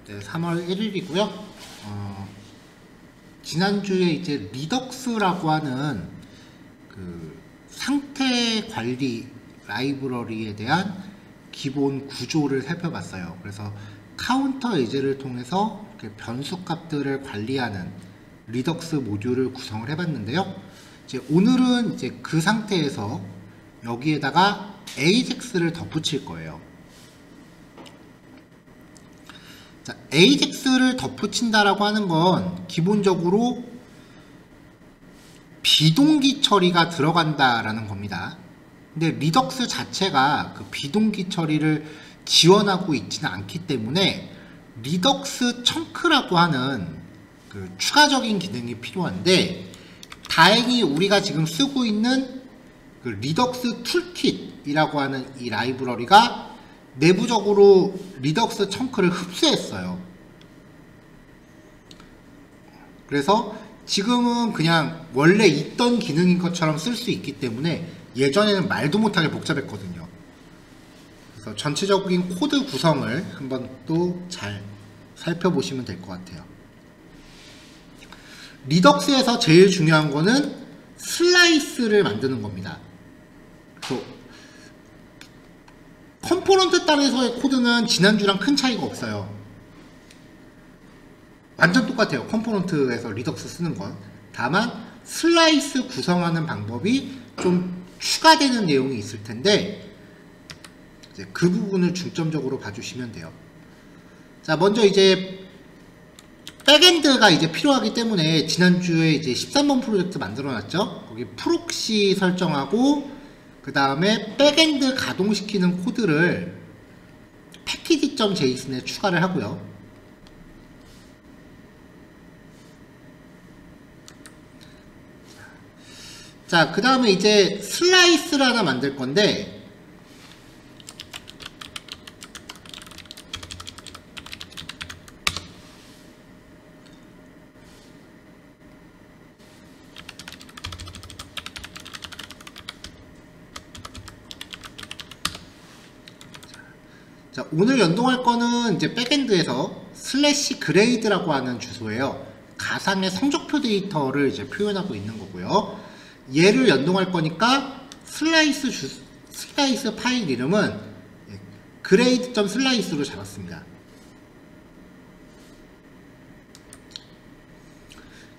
네, 3월 1일이고요. 지난주에 이제 리덕스라고 하는 그 상태 관리 라이브러리에 대한 기본 구조를 살펴봤어요. 그래서 카운터 예제를 통해서 변수 값들을 관리하는 리덕스 모듈을 구성을 해봤는데요. 이제 오늘은 이제 그 상태에서 여기에다가 AJAX를 덧붙일 거예요. 자, AJAX를 덧붙인다라고 하는 건 기본적으로 비동기 처리가 들어간다라는 겁니다. 근데 리덕스 자체가 그 비동기 처리를 지원하고 있지는 않기 때문에 리덕스 청크라고 하는 그 추가적인 기능이 필요한데, 다행히 우리가 지금 쓰고 있는 그 리덕스 툴킷이라고 하는 이 라이브러리가 내부적으로 리덕스 청크를 흡수했어요. 그래서 지금은 그냥 원래 있던 기능인 것처럼 쓸 수 있기 때문에 예전에는 말도 못하게 복잡했거든요. 그래서 전체적인 코드 구성을 한번 또 잘 살펴보시면 될 것 같아요. 리덕스에서 제일 중요한 거는 슬라이스를 만드는 겁니다. 그래서 컴포넌트 단에서의 코드는 지난주랑 큰 차이가 없어요. 완전 똑같아요. 컴포넌트에서 리덕스 쓰는 건. 다만 슬라이스 구성하는 방법이 좀 추가되는 내용이 있을 텐데, 이제 그 부분을 중점적으로 봐주시면 돼요. 자, 먼저 이제 백엔드가 이제 필요하기 때문에 지난주에 이제 13번 프로젝트 만들어놨죠. 거기 프록시 설정하고 그 다음에 백엔드 가동시키는 코드를 package.json에 추가를 하고요. 자, 그 다음에 이제 슬라이스를 하나 만들 건데, 자, 오늘 연동할 거는 이제 백엔드에서 슬래시 그레이드라고 하는 주소예요. 가상의 성적표 데이터를 이제 표현하고 있는 거고요. 얘를 연동할 거니까 슬라이스 파일 이름은 grade.slice로 잡았습니다.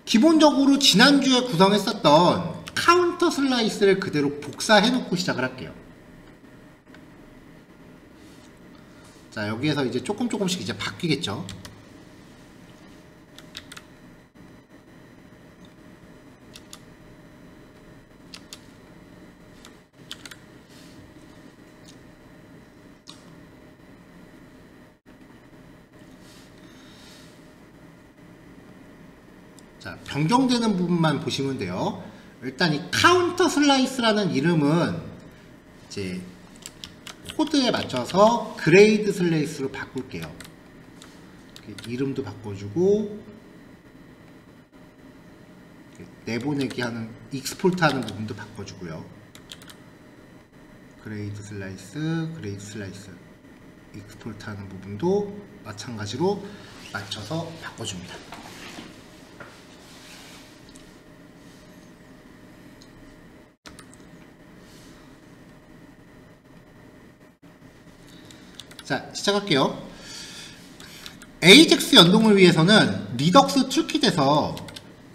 기본적으로 지난주에 구성했었던 카운터 슬라이스를 그대로 복사해 놓고 시작을 할게요. 자, 여기에서 이제 조금씩 이제 바뀌겠죠. 자, 변경되는 부분만 보시면 돼요. 일단 이 카운터 슬라이스라는 이름은 이제 코드에 맞춰서 그레이드 슬라이스로 바꿀게요. 이름도 바꿔주고 내보내기 하는 익스포트 하는 부분도 바꿔주고요. 그레이드 슬라이스 익스포트 하는 부분도 마찬가지로 맞춰서 바꿔줍니다. 자, 시작할게요. AJAX 연동을 위해서는 리덕스 툴킷에서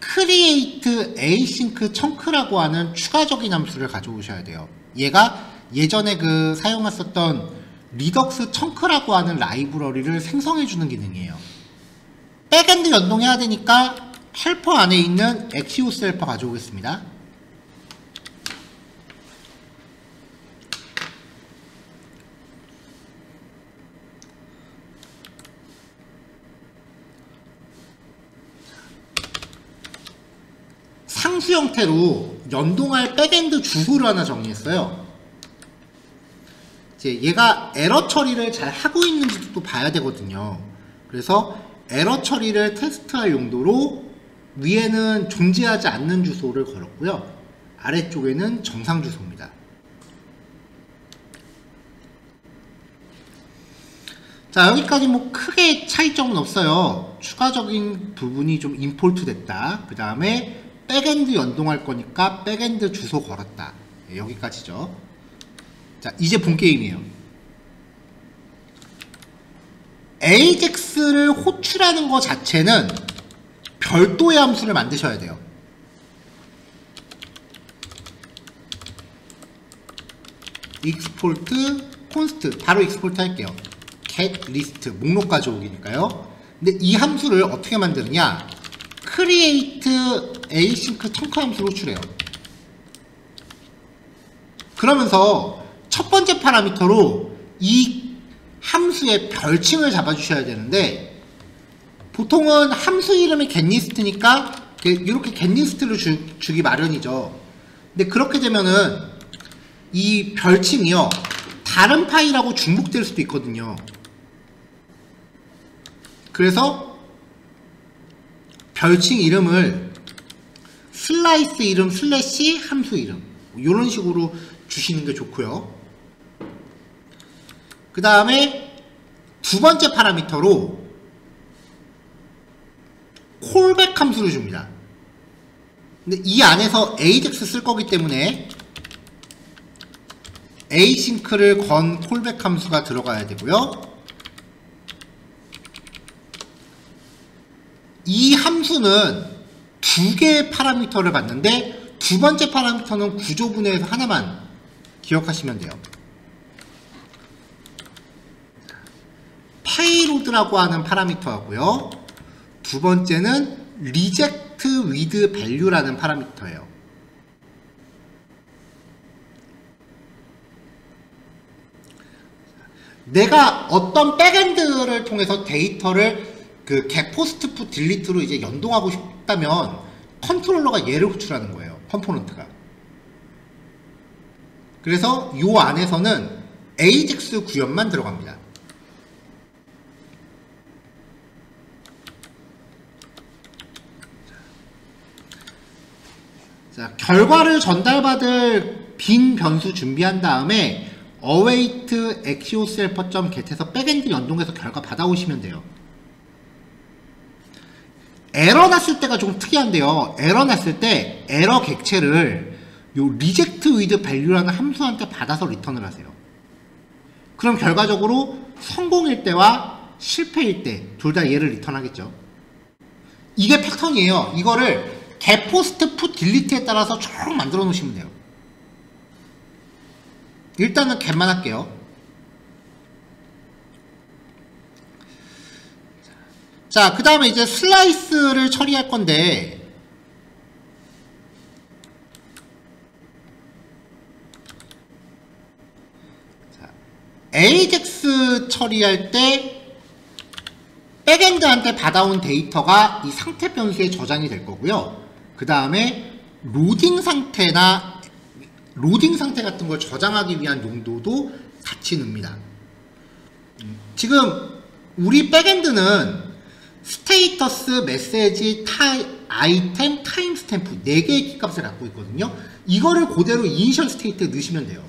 create async chunk라고 하는 추가적인 함수를 가져오셔야 돼요. 얘가 예전에 그 사용했었던 리덕스 청크라고 하는 라이브러리를 생성해주는 기능이에요. 백엔드 연동해야 되니까 헬퍼 안에 있는 엑시오스 헬퍼 가져오겠습니다. 상수 형태로 연동할 백엔드 주소를 하나 정리했어요. 이제 얘가 에러 처리를 잘 하고 있는지도 또 봐야 되거든요. 그래서 에러 처리를 테스트할 용도로 위에는 존재하지 않는 주소를 걸었고요. 아래쪽에는 정상 주소입니다. 자, 여기까지 뭐 크게 차이점은 없어요. 추가적인 부분이 좀 임포트 됐다. 그 다음에 백엔드 연동할 거니까 백엔드 주소 걸었다. 네, 여기까지죠. 자, 이제 본 게임이에요. AJAX를 호출하는 거 자체는 별도의 함수를 만드셔야 돼요. 익스포트 콘스트 바로 익스포트 할게요. get list 목록 가져오기니까요. 근데 이 함수를 어떻게 만드느냐, create async 턴크 함수로 호출해요. 그러면서 첫 번째 파라미터로 이 함수의 별칭을 잡아주셔야 되는데, 보통은 함수 이름이 getList니까 이렇게 getList를 주기 마련이죠. 근데 그렇게 되면은 이 별칭이요, 다른 파일하고 중복될 수도 있거든요. 그래서 별칭 이름을 슬라이스 이름 슬래시 함수 이름 이런 식으로 주시는 게 좋고요. 그 다음에 두 번째 파라미터로 콜백 함수를 줍니다. 근데 이 안에서 AJAX 쓸 거기 때문에 asynch를 건 콜백 함수가 들어가야 되고요. 이 함수는 두 개의 파라미터를 받는데, 두 번째 파라미터는 구조분해에서 하나만 기억하시면 돼요. 파이로드라고 하는 파라미터하고요. 두 번째는 reject with value라는 파라미터예요. 내가 어떤 백엔드를 통해서 데이터를 get post put delete로 이제 연동하고 싶다면 컨트롤러가 얘를 호출하는 거예요. 컴포넌트가. 그래서 요 안에서는 AJAX 구현만 들어갑니다. 자, 결과를 전달받을 빈 변수 준비한 다음에 await axioself.get에서 백엔드 연동해서 결과 받아오시면 돼요. 에러 났을 때가 좀 특이한데요. 에러 났을 때 에러 객체를 요 reject with value라는 함수한테 받아서 리턴을 하세요. 그럼 결과적으로 성공일 때와 실패일 때 둘 다 얘를 리턴하겠죠. 이게 패턴이에요. 이거를 get post put delete에 따라서 쭉 만들어 놓으시면 돼요. 일단은 get만 할게요. 자, 그 다음에 이제 슬라이스를 처리할 건데, 자, AJAX 처리할 때 백엔드한테 받아온 데이터가 이 상태 변수에 저장이 될 거고요. 그 다음에 로딩 상태 같은 걸 저장하기 위한 용도도 같이 넣습니다. 지금 우리 백엔드는 스테이터스, 메시지, 아이템, 타임스탬프 4개의 키값을 갖고 있거든요. 이거를 그대로 이니셜 스테이트에 넣으시면 돼요.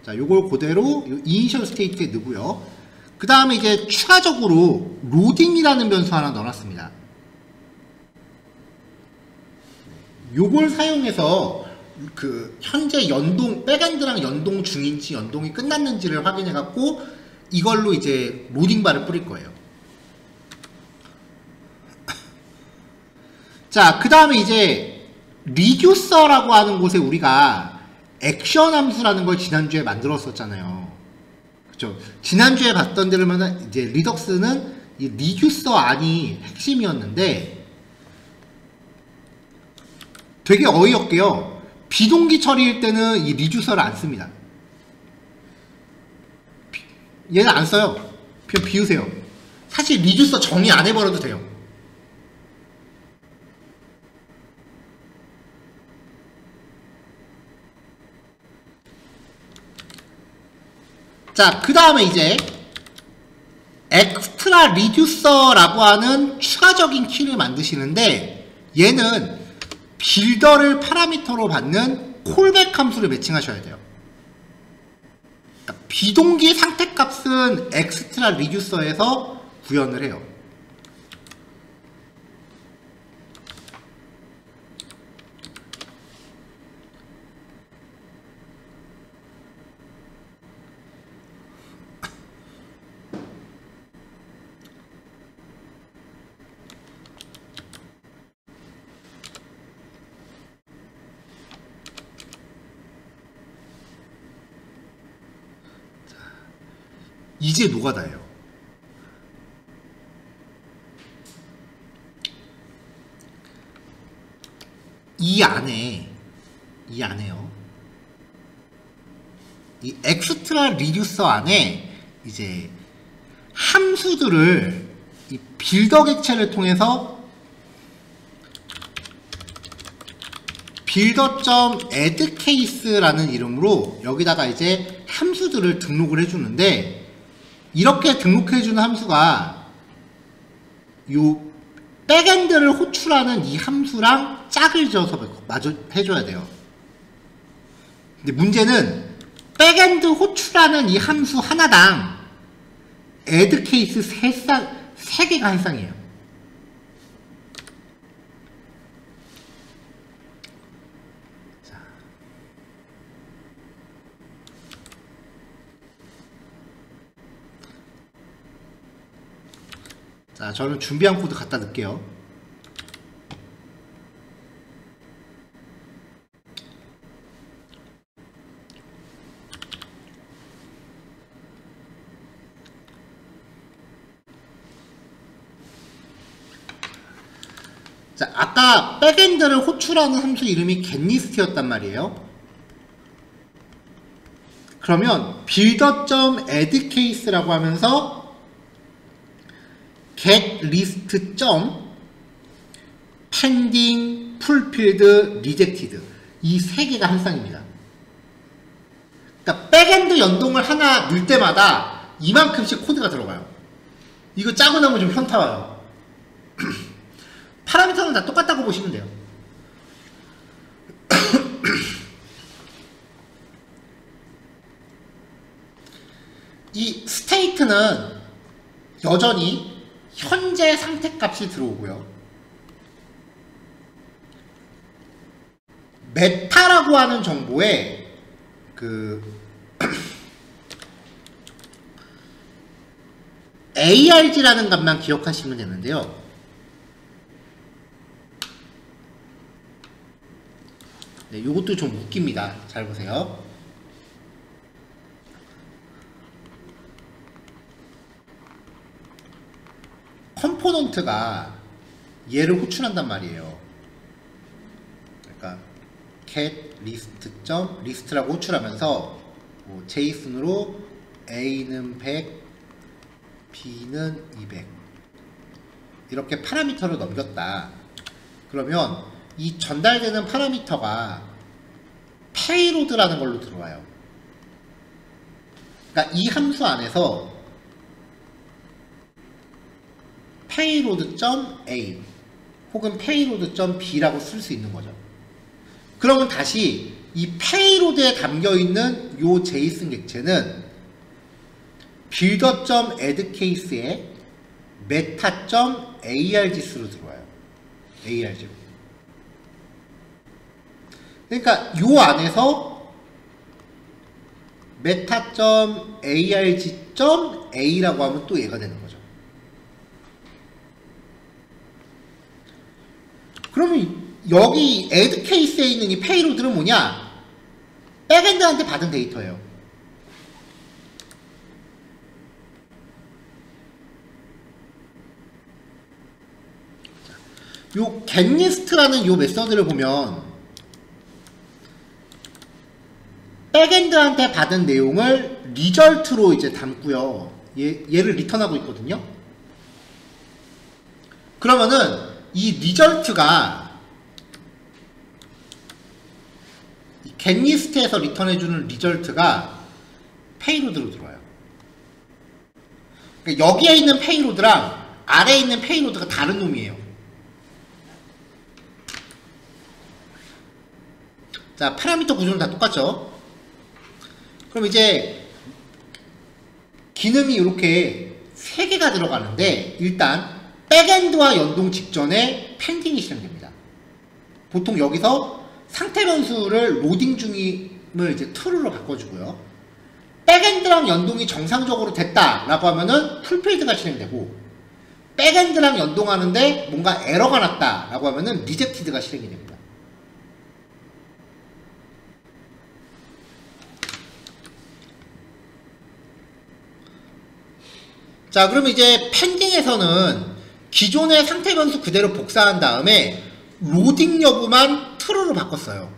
자, 요걸 그대로 이니셜 스테이트에 넣고요. 그 다음에 이제 추가적으로 로딩이라는 변수 하나 넣어놨습니다. 요걸 사용해서 현재 백엔드랑 연동 중인지 연동이 끝났는지를 확인해 갖고 이걸로 이제 로딩바를 뿌릴 거예요. 자, 그 다음에 이제 리듀서라고 하는 곳에 우리가 액션 함수라는 걸 지난주에 만들었었잖아요. 그쵸? 지난주에 봤던 데를 보면 이제 리덕스는 이 리듀서 안이 핵심이었는데 되게 어이없게요. 비동기 처리일 때는 이 리듀서를 안 씁니다. 얘는 안 써요. 그냥 비우세요. 사실 리듀서 정의 안 해버려도 돼요. 자, 그 다음에 이제 엑스트라 리듀서라고 하는 추가적인 키를 만드시는데, 얘는 빌더를 파라미터로 받는 콜백 함수를 매칭하셔야 돼요. 그러니까 비동기 상태값은 엑스트라 리듀서에서 구현을 해요. 이제 노가다예요. 이 안에요. 이 엑스트라 리듀서 안에 이제 함수들을 이 빌더 객체를 통해서 builder.addCase라는 이름으로 여기다가 이제 함수들을 등록을 해주는데, 이렇게 등록해주는 함수가 요 백엔드를 호출하는 이 함수랑 짝을 지어서 마저 해줘야 돼요. 근데 문제는 백엔드 호출하는 이 함수 하나당 addCase 3개가 해상이에요. 자, 저는 준비한 코드 갖다 넣을게요. 자, 아까 백엔드를 호출하는 함수 이름이 getList였단 말이에요. 그러면 builder.addCase라고 하면서 getList. pending, fulfilled, rejected 이 3개가 한 쌍입니다. 그러니까 백엔드 연동을 하나 넣을 때마다 이만큼씩 코드가 들어가요. 이거 짜고 나면 좀 현타와요. 파라미터는 다 똑같다고 보시면 돼요. 이 스테이트는 여전히 현재 상태값이 들어오고요. 메타라고 하는 정보에 arg라는 값만 기억하시면 되는데요. 네, 요것도 좀 웃깁니다. 잘 보세요. 컴포넌트가 얘를 호출한단 말이에요. 그러니까 getList.list라고 호출하면서 뭐 JSON으로 A는 100, B는 200 이렇게 파라미터를 넘겼다. 그러면 이 전달되는 파라미터가 페이로드라는 걸로 들어와요. 그러니까 이 함수 안에서 payload.a 혹은 payload.b라고 쓸 수 있는 거죠. 그러면 다시 이 payload에 담겨있는 요 JSON 객체는 builder.addCase에 meta.args로 들어와요. arg로. 그러니까 요 안에서 meta.arg.a라고 하면 또 얘가 되는 거죠. 그러면 여기 addCase에 있는 이 페이로드는 뭐냐? 백엔드한테 받은 데이터예요. 요 getList라는 요 메서드를 보면 백엔드한테 받은 내용을 리절트로 이제 담고요. 얘를 리턴하고 있거든요. 그러면은 이 리절트가 getList에서 리턴해주는 리절트가 페이로드로 들어와요. 그러니까 여기에 있는 페이로드랑 아래에 있는 페이로드가 다른 놈이에요. 자, 파라미터 구조는 다 똑같죠. 그럼 이제 기능이 이렇게 3개가 들어가는데, 일단 백엔드와 연동 직전에 펜딩이 실행됩니다. 보통 여기서 상태 변수를 로딩 중임을 이제 true로 바꿔주고요. 백엔드랑 연동이 정상적으로 됐다라고 하면은 풀필드가 실행되고, 백엔드랑 연동하는데 뭔가 에러가 났다라고 하면은 리젝티드가 실행이 됩니다. 자, 그럼 이제 펜딩에서는 기존의 상태 변수 그대로 복사한 다음에 로딩 여부만 true로 바꿨어요.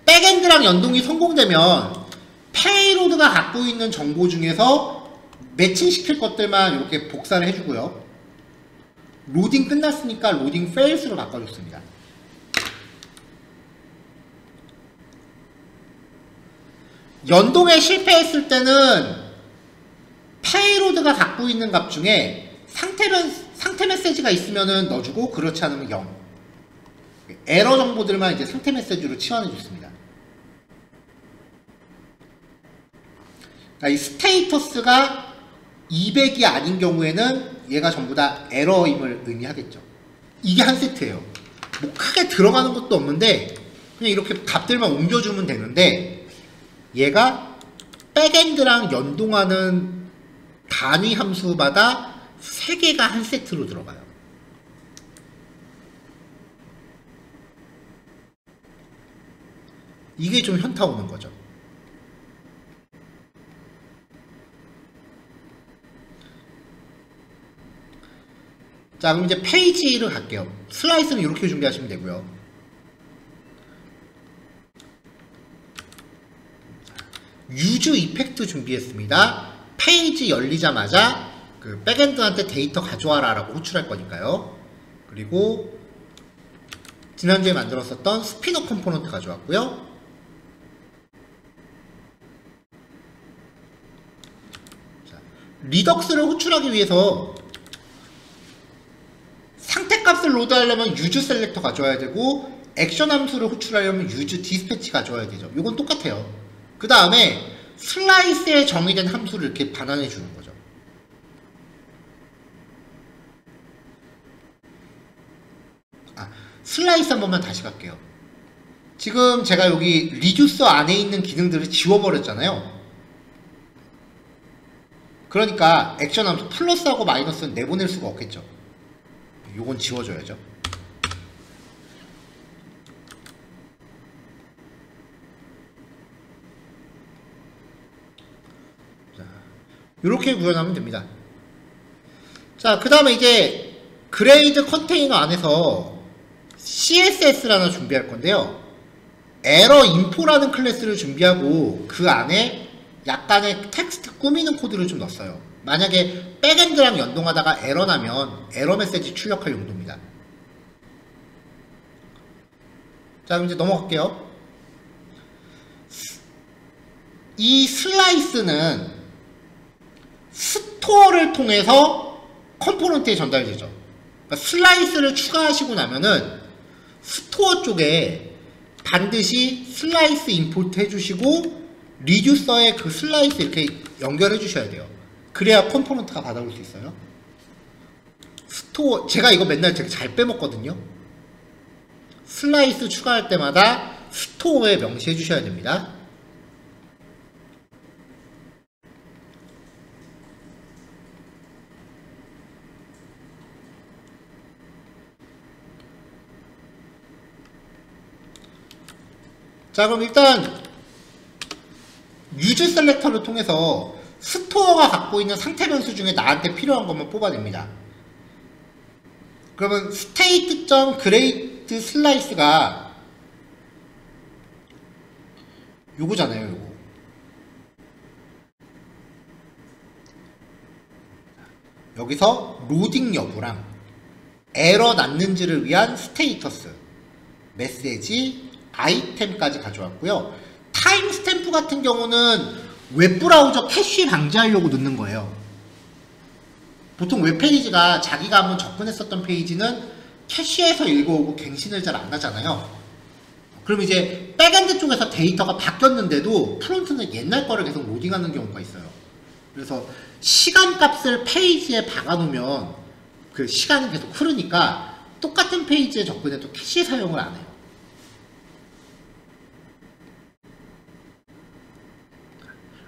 백엔드랑 연동이 성공되면 페이로드가 갖고 있는 정보 중에서 매칭시킬 것들만 이렇게 복사를 해주고요. 로딩 끝났으니까 로딩 fails로 바꿔줬습니다. 연동에 실패했을 때는 페이로드가 갖고 있는 값 중에 상태 메시지가 있으면은 넣어주고, 그렇지 않으면 0. 에러 정보들만 이제 상태 메시지로 치환해 줬습니다. 이 스테이터스가 200이 아닌 경우에는 얘가 전부 다 에러임을 의미하겠죠. 이게 한 세트예요. 뭐 크게 들어가는 것도 없는데 그냥 이렇게 값들만 옮겨주면 되는데, 얘가 백엔드랑 연동하는 단위 함수마다 3개가 한 세트로 들어가요. 이게 좀 현타 오는 거죠. 자, 그럼 이제 페이지를 갈게요. 슬라이스는 이렇게 준비하시면 되고요. 유즈 이펙트 준비했습니다. 페이지 열리자마자 그 백엔드한테 데이터 가져와라 라고 호출할 거니까요. 그리고 지난주에 만들었었던 스피너 컴포넌트 가져왔고요. 자, 리덕스를 호출하기 위해서 상태값을 로드하려면 유즈 셀렉터 가져와야 되고, 액션 함수를 호출하려면 유즈 디스패치 가져와야 되죠. 이건 똑같아요. 그 다음에 슬라이스에 정의된 함수를 이렇게 반환해 주는 거죠. 슬라이스 한 번만 다시 갈게요. 지금 제가 여기 리듀서 안에 있는 기능들을 지워버렸잖아요. 그러니까 액션 함수 플러스하고 마이너스는 내보낼 수가 없겠죠. 요건 지워줘야죠. 자, 이렇게 구현하면 됩니다. 자, 그 다음에 이제 그레이드 컨테이너 안에서 CSS를 하나 준비할 건데요. 에러 인포라는 클래스를 준비하고 그 안에 약간의 텍스트 꾸미는 코드를 좀 넣었어요. 만약에 백엔드랑 연동하다가 에러 나면 에러 메시지 출력할 용도입니다. 자, 그럼 이제 넘어갈게요. 이 슬라이스는 스토어를 통해서 컴포넌트에 전달되죠. 그러니까 슬라이스를 추가하시고 나면은 스토어 쪽에 반드시 슬라이스 임포트 해주시고 리듀서에 그 슬라이스 이렇게 연결해 주셔야 돼요. 그래야 컴포넌트가 받아올 수 있어요. 스토어, 제가 이거 맨날 되게 잘 빼먹거든요. 슬라이스 추가할 때마다 스토어에 명시해 주셔야 됩니다. 자, 그럼 일단 유즈 셀렉터를 통해서 스토어가 갖고 있는 상태 변수 중에 나한테 필요한 것만 뽑아냅니다. 그러면 state.create 슬라이스가 요거잖아요, 요거. 여기서 로딩 여부랑 에러 났는지를 위한 스테이터스, 메시지, 아이템까지 가져왔고요. 타임 스탬프 같은 경우는 웹브라우저 캐시 방지하려고 넣는 거예요. 보통 웹페이지가 자기가 한번 접근했었던 페이지는 캐시에서 읽어오고 갱신을 잘 안 하잖아요. 그럼 이제 백엔드 쪽에서 데이터가 바뀌었는데도 프론트는 옛날 거를 계속 로딩하는 경우가 있어요. 그래서 시간값을 페이지에 박아놓으면 그 시간은 계속 흐르니까 똑같은 페이지에 접근해도 캐시 사용을 안 해요.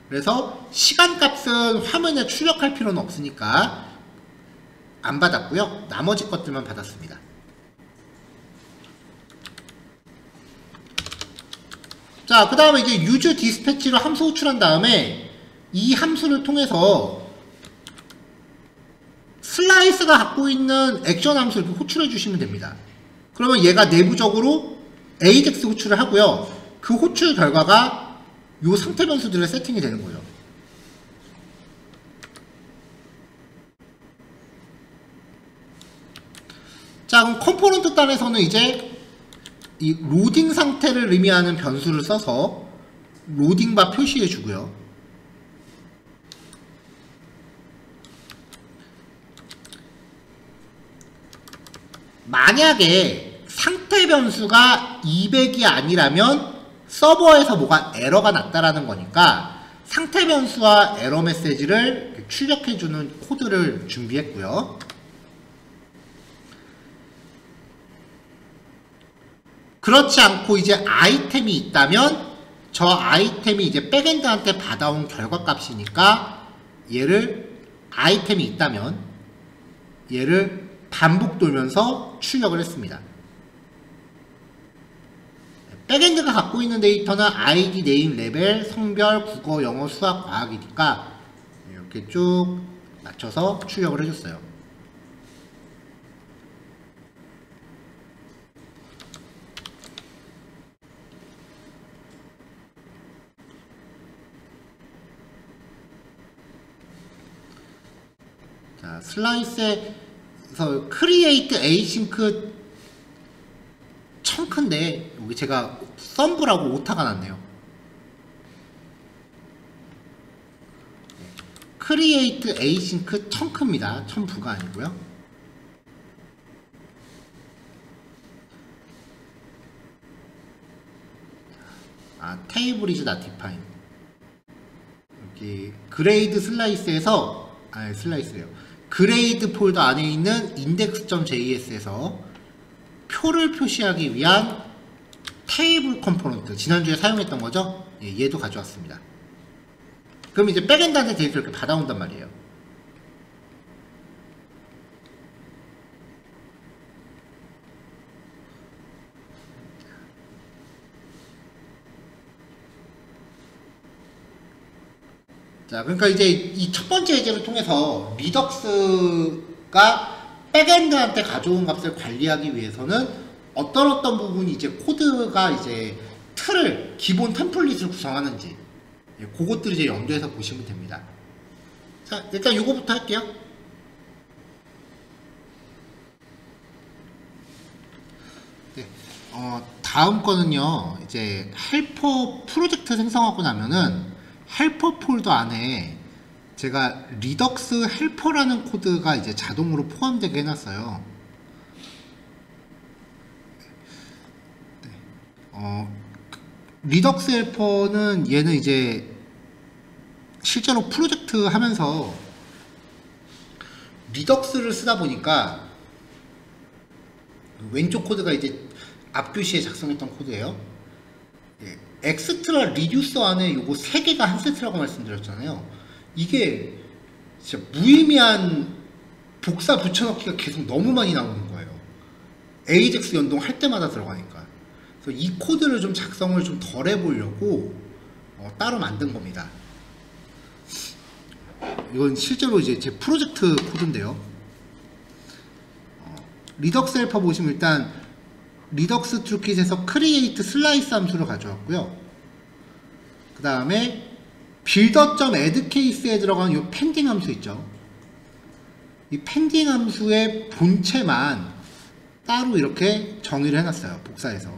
그래서 시간값은 화면에 출력할 필요는 없으니까 안 받았고요. 나머지 것들만 받았습니다. 자, 그 다음에 이제 use dispatch로 함수 호출한 다음에 이 함수를 통해서 슬라이스가 갖고 있는 액션 함수를 호출해 주시면 됩니다. 그러면 얘가 내부적으로 AJAX 호출을 하고요. 그 호출 결과가 이 상태 변수들의 세팅이 되는 거예요. 자, 그럼 컴포넌트 단에서는 이제 이 로딩 상태를 의미하는 변수를 써서 로딩바 표시해 주고요. 만약에 상태 변수가 200이 아니라면 서버에서 뭐가 에러가 났다라는 거니까 상태 변수와 에러 메시지를 출력해주는 코드를 준비했고요. 그렇지 않고 이제 아이템이 있다면 저 아이템이 이제 백엔드한테 받아온 결과값이니까 얘를 아이템이 있다면 얘를 반복 돌면서 출력을 했습니다. 백엔드가 갖고 있는 데이터는 아이디, 네임, 레벨, 성별, 국어, 영어, 수학, 과학이니까 이렇게 쭉 맞춰서 출력을 해줬어요. 자, 슬라이스에서 create async 청크인데 여기 제가 썸브라고 오타가 났네요. create async 청크입니다. 첨부가 아니고요. table is not defined. 여기 그레이드 슬라이스에서 슬라이스래요. 그레이드 폴더 안에 있는 index.js에서 표를 표시하기 위한 테이블 컴포넌트, 지난주에 사용했던 거죠? 예, 얘도 가져왔습니다. 그럼 이제 백엔드한테 데이터를 이렇게 받아온단 말이에요. 자, 그러니까 이제 이 첫 번째 예제를 통해서 리덕스가 백엔드한테 가져온 값을 관리하기 위해서는 어떤 부분이 이제 코드가 이제 틀을, 기본 템플릿을 구성하는지, 그것들을 이제 염두에서 보시면 됩니다. 자, 일단 이거부터 할게요. 네, 다음 거는요, 이제 헬퍼 프로젝트 생성하고 나면은 헬퍼 폴더 안에 제가 리덕스 헬퍼라는 코드가 이제 자동으로 포함되게 해놨어요. 네. 리덕스 헬퍼는 얘는 이제 실제로 프로젝트 하면서 리덕스를 쓰다 보니까 왼쪽 코드가 이제 앞교시에 작성했던 코드예요. 예, 엑스트라 리듀서 안에 요거 3개가 한 세트라고 말씀드렸잖아요. 이게 진짜 무의미한 복사 붙여넣기가 계속 너무 많이 나오는 거예요. AJAX 연동할 때마다 들어가니까. 그래서 이 코드를 좀 작성을 좀 덜 해보려고 따로 만든 겁니다. 이건 실제로 이제 제 프로젝트 코드인데요. 리덕스 헬퍼 보시면 일단 리덕스 툴킷에서 create 슬라이스 함수를 가져왔고요. 그 다음에 builder.add case에 들어가는 이 펜딩 함수 있죠. 이 펜딩 함수의 본체만 따로 이렇게 정의를 해놨어요. 복사해서.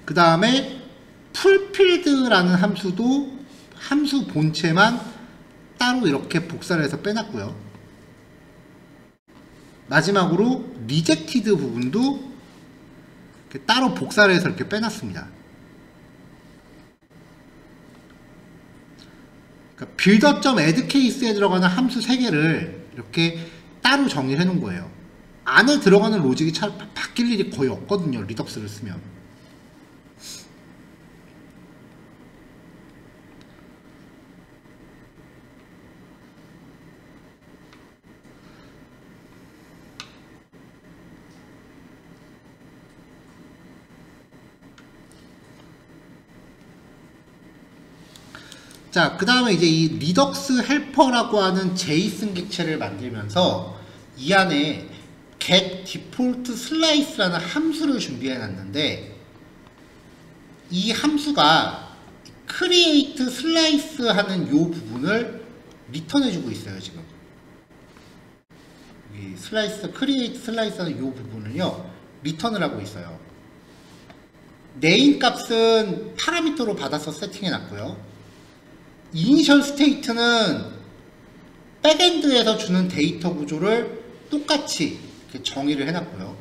그 다음에 fulfilled라는 함수도 함수 본체만 따로 이렇게 복사를 해서 빼놨고요. 마지막으로 리젝티드 부분도 이렇게 따로 복사를 해서 이렇게 빼놨습니다. 그러니까 builder.add case에 들어가는 함수 3개를 이렇게 따로 정리를 해 놓은 거예요. 안에 들어가는 로직이 바뀔 일이 거의 없거든요, 리덕스를 쓰면. 자, 그 다음에 이제 이 리덕스 헬퍼라고 하는 제이슨 객체를 만들면서 이 안에 get default slice라는 함수를 준비해 놨는데, 이 함수가 create slice 하는 요 부분을 리턴해 주고 있어요. 지금 이 슬라이스 create slice 하는 요 부분을요 리턴을 하고 있어요. 네임 값은 파라미터로 받아서 세팅해 놨고요. 이니셜 스테이트는 백엔드에서 주는 데이터 구조를 똑같이 이렇게 정의를 해놨고요.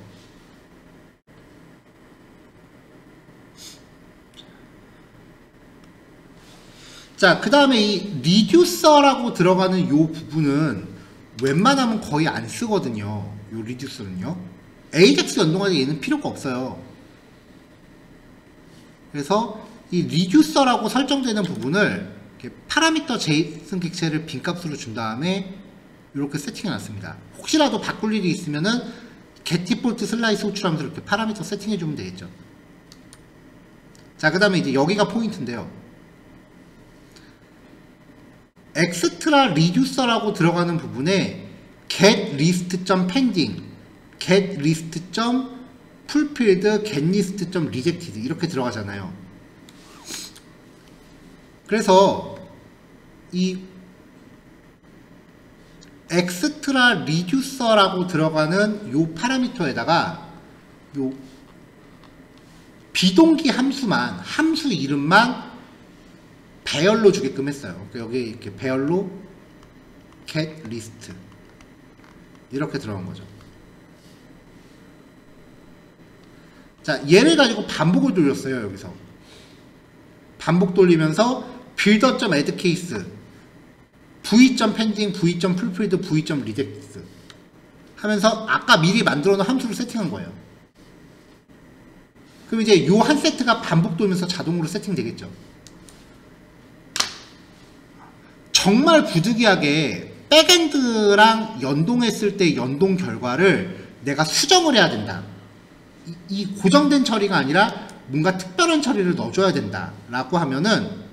자, 그 다음에 이 리듀서라고 들어가는 요 부분은 웬만하면 거의 안 쓰거든요. 요 리듀서는요. AJAX 연동할 때 얘는 필요가 없어요. 그래서 이 리듀서라고 설정되는 부분을 이렇게 파라미터 제이슨 객체를 빈값으로 준 다음에 이렇게 세팅해 놨습니다. 혹시라도 바꿀 일이 있으면은 get default slice 호출하면서 이렇게 파라미터 세팅해 주면 되겠죠. 자, 그 다음에 이제 여기가 포인트인데요. extra reducer라고 들어가는 부분에 get list.pending, get list.fulfilled, get list.rejected 이렇게 들어가잖아요. 그래서 이 extra reducer라고 들어가는 요 파라미터에다가 요 비동기 함수만, 함수 이름만 배열로 주게끔 했어요. 여기 이렇게 배열로 get list 이렇게 들어간 거죠. 자, 얘를 가지고 반복을 돌렸어요. 여기서 반복 돌리면서 builder.add case, v.pending, v.fulfilled, v.rejected 하면서 아까 미리 만들어 놓은 함수를 세팅한 거예요. 그럼 이제 요 한 세트가 반복 돌면서 자동으로 세팅되겠죠. 정말 부득이하게 백엔드랑 연동했을 때 연동 결과를 내가 수정을 해야 된다. 이 고정된 처리가 아니라 뭔가 특별한 처리를 넣어줘야 된다 라고 하면은,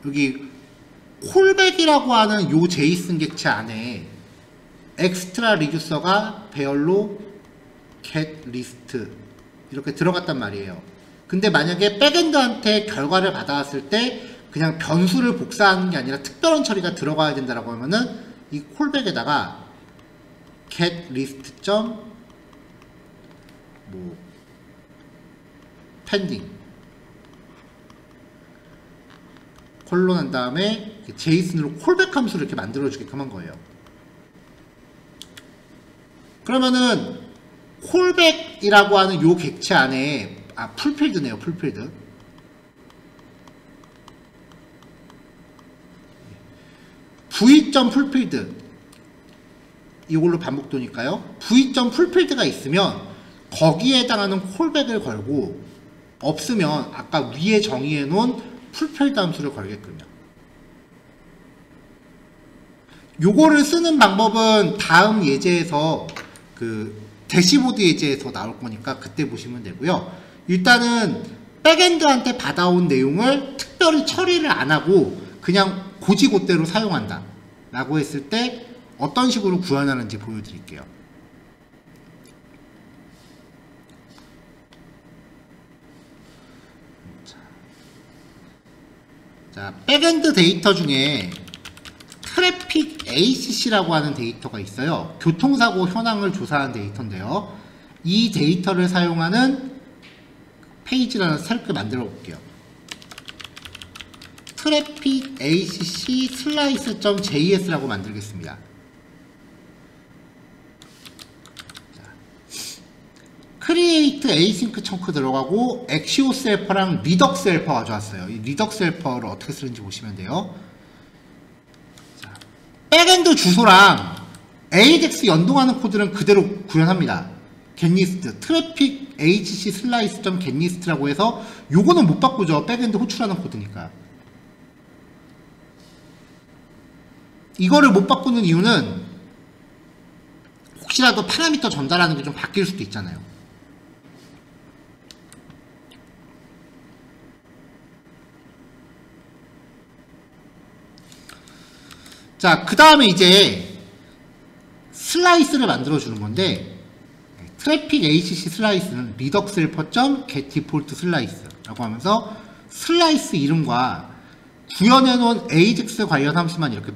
여기 콜백이라고 하는 요 제이슨 객체 안에 엑스트라 리듀서가 배열로 get list 이렇게 들어갔단 말이에요. 근데 만약에 백엔드한테 결과를 받아왔을 때 그냥 변수를 복사하는 게 아니라 특별한 처리가 들어가야 된다라고 하면은 이 콜백에다가 get list. pending 콜론 한 다음에 제이슨으로 콜백 함수를 이렇게 만들어 주게끔 한 거예요. 그러면은 콜백이라고 하는 요 객체 안에 풀필드네요. 풀필드 v.fulfilled 이걸로 반복 도니까요. v.fulfilled가 있으면 거기에 해당하는 콜백을 걸고, 없으면 아까 위에 정의해 놓은 fulfilled 함수를 걸게끔요. 요거를 쓰는 방법은 다음 예제에서 그 대시보드 예제에서 나올 거니까 그때 보시면 되고요. 일단은 백엔드한테 받아온 내용을 특별히 처리를 안 하고 그냥 고지고대로 사용한다 라고 했을 때 어떤 식으로 구현하는지 보여드릴게요. 자, 백엔드 데이터 중에 트래픽 ACC라고 하는 데이터가 있어요. 교통사고 현황을 조사하는 데이터인데요. 이 데이터를 사용하는 페이지라는 새롭게 만들어 볼게요. 트래픽 ACC 슬라이스.js라고 만들겠습니다. 크리에이트 에이싱크 청크 들어가고 엑시오스 헬퍼랑 리덕스 헬퍼 가져왔어요. 이 리덕스 헬퍼를 어떻게 쓰는지 보시면 돼요. 자, 백엔드 주소랑 AJAX 연동하는 코드는 그대로 구현합니다. getList 트래픽 hc 슬라이스.getList라고 해서 요거는 못 바꾸죠. 백엔드 호출하는 코드니까. 이거를 못 바꾸는 이유는 혹시라도 파라미터 전달하는 게 좀 바뀔 수도 있잖아요. 자, 그 다음에 이제 슬라이스를 만들어 주는 건데, 트래픽 HC 슬라이스는 리덕스 헬퍼.getDefault 슬라이스라고 하면서 슬라이스 이름과 구현해 놓은 AJAX 관련 함수만 이렇게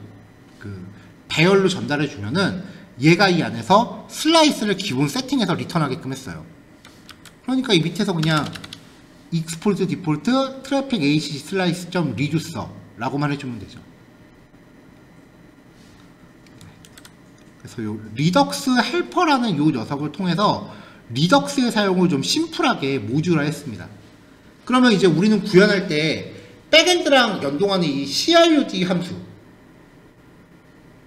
배열로 전달해 주면은 얘가 이 안에서 슬라이스를 기본 세팅해서 리턴하게끔 했어요. 그러니까 이 밑에서 그냥 export default traffic HC slice.reducer 라고만 해주면 되죠. 그래서 요 리덕스 헬퍼라는 요 녀석을 통해서 리덕스의 사용을 좀 심플하게 모듈화 했습니다. 그러면 이제 우리는 구현할 때 백엔드랑 연동하는 이 CRUD 함수,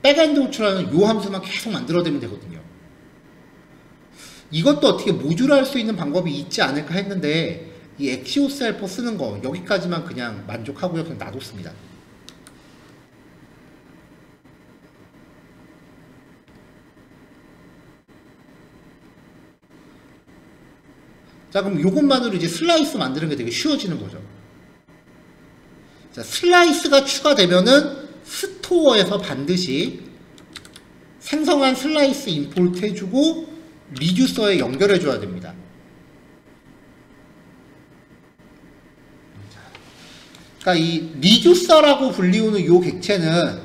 백엔드 호출하는 요 함수만 계속 만들어내면 되거든요. 이것도 어떻게 모듈화할 수 있는 방법이 있지 않을까 했는데 이 엑시오스 헬퍼 쓰는 거 여기까지만 그냥 만족하고요. 그냥 놔뒀습니다. 자, 그럼 요것만으로 이제 슬라이스 만드는 게 되게 쉬워지는 거죠. 자, 슬라이스가 추가되면은 스토어에서 반드시 생성한 슬라이스 임포트 해주고 리듀서에 연결해줘야 됩니다. 그러니까 이 리듀서라고 불리우는 요 객체는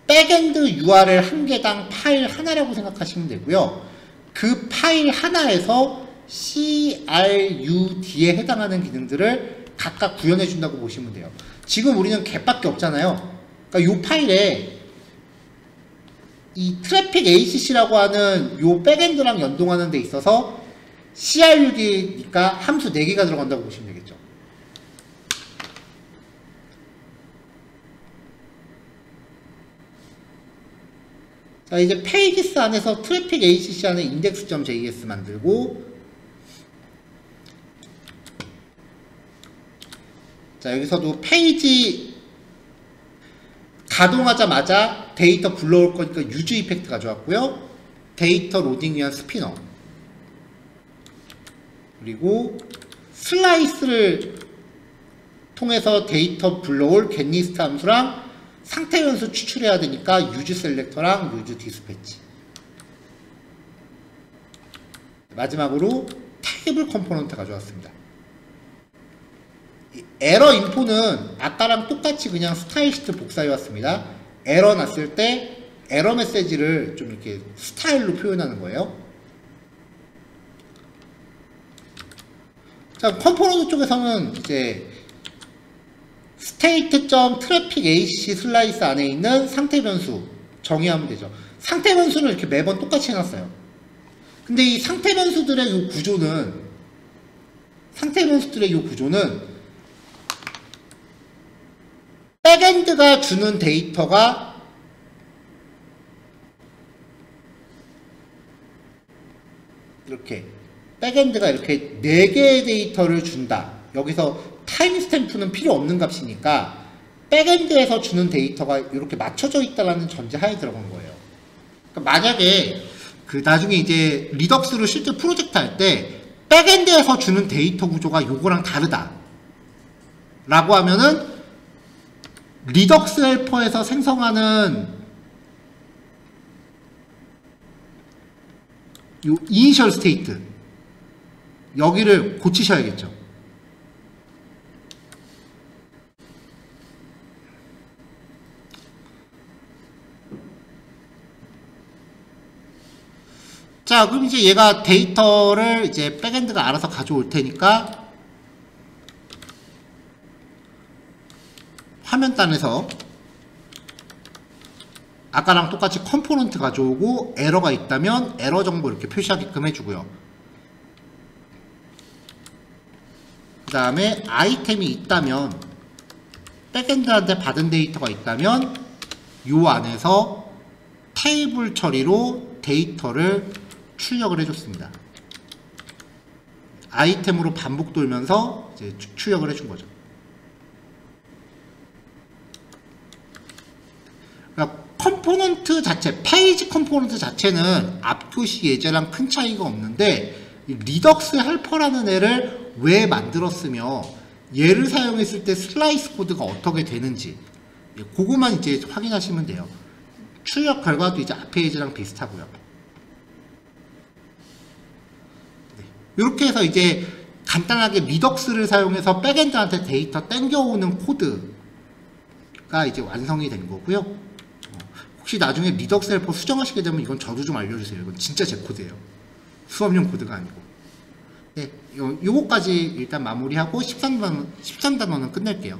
백엔드 URL 한 개당 파일 하나라고 생각하시면 되고요. 그 파일 하나에서 CRUD에 해당하는 기능들을 각각 구현해 준다고 보시면 돼요. 지금 우리는 get밖에 없잖아요. 그러니까 이 파일에 이 트래픽 ACC라고 하는 요 백엔드랑 연동하는 데 있어서 CRUD니까 함수 4개가 들어간다고 보시면 되겠죠. 자, 이제 페이지스 안에서 트래픽 ACC 안에 index.js 만들고, 자, 여기서도 페이지 가동하자마자 데이터 불러올 거니까 유즈 이펙트 가져왔고요. 데이터 로딩 위한 스피너, 그리고 슬라이스를 통해서 데이터 불러올 getList 함수랑 상태 변수 추출해야 되니까 유즈 셀렉터랑 유즈 디스패치, 마지막으로 테이블 컴포넌트 가져왔습니다. 에러 인포는 아까랑 똑같이 그냥 스타일 시트 복사해 왔습니다. 에러 났을 때 에러 메시지를 좀 이렇게 스타일로 표현하는 거예요. 자, 컴포넌트 쪽에서는 이제 state.traffic.ac 슬라이스 안에 있는 상태 변수 정의하면 되죠. 상태 변수는 이렇게 매번 똑같이 해놨어요. 근데 이 상태 변수들의 이 구조는 백엔드가 주는 데이터가 이렇게 백엔드가 이렇게 4개의 데이터를 준다. 여기서 타임스탬프는 필요 없는 값이니까 백엔드에서 주는 데이터가 이렇게 맞춰져 있다는 전제하에 들어간 거예요. 그러니까 만약에 나중에 이제 리덕스로 실제 프로젝트 할 때 백엔드에서 주는 데이터 구조가 요거랑 다르다 라고 하면은 리덕스 헬퍼에서 생성하는 요 이니셜 스테이트 여기를 고치셔야겠죠. 자, 그럼 이제 얘가 데이터를 이제 백엔드가 알아서 가져올 테니까 화면단에서 아까랑 똑같이 컴포넌트 가져오고 에러가 있다면 에러 정보 이렇게 표시하게끔 해주고요. 다음에 아이템이 있다면, 백엔드한테 받은 데이터가 있다면 요 안에서 테이블 처리로 데이터를 출력을 해줬습니다. 아이템으로 반복 돌면서 이제 출력을 해준 거죠. 그러니까 컴포넌트 자체, 페이지 컴포넌트 자체는 앞교시 예제랑 큰 차이가 없는데, 이 리덕스 헬퍼라는 애를 왜 만들었으며 얘를 사용했을 때 슬라이스 코드가 어떻게 되는지, 그거만 이제 확인하시면 돼요. 출력 결과도 이제 앞 페이지랑 비슷하고요. 네. 이렇게 해서 이제 간단하게 리덕스를 사용해서 백엔드한테 데이터 땡겨오는 코드가 이제 완성이 된 거고요. 혹시 나중에 리덕스 헬퍼 수정하시게 되면 이건 저도 좀 알려주세요. 이건 진짜 제 코드예요. 수업용 코드가 아니고. 네, 요거까지 일단 마무리하고 13단원은 끝낼게요.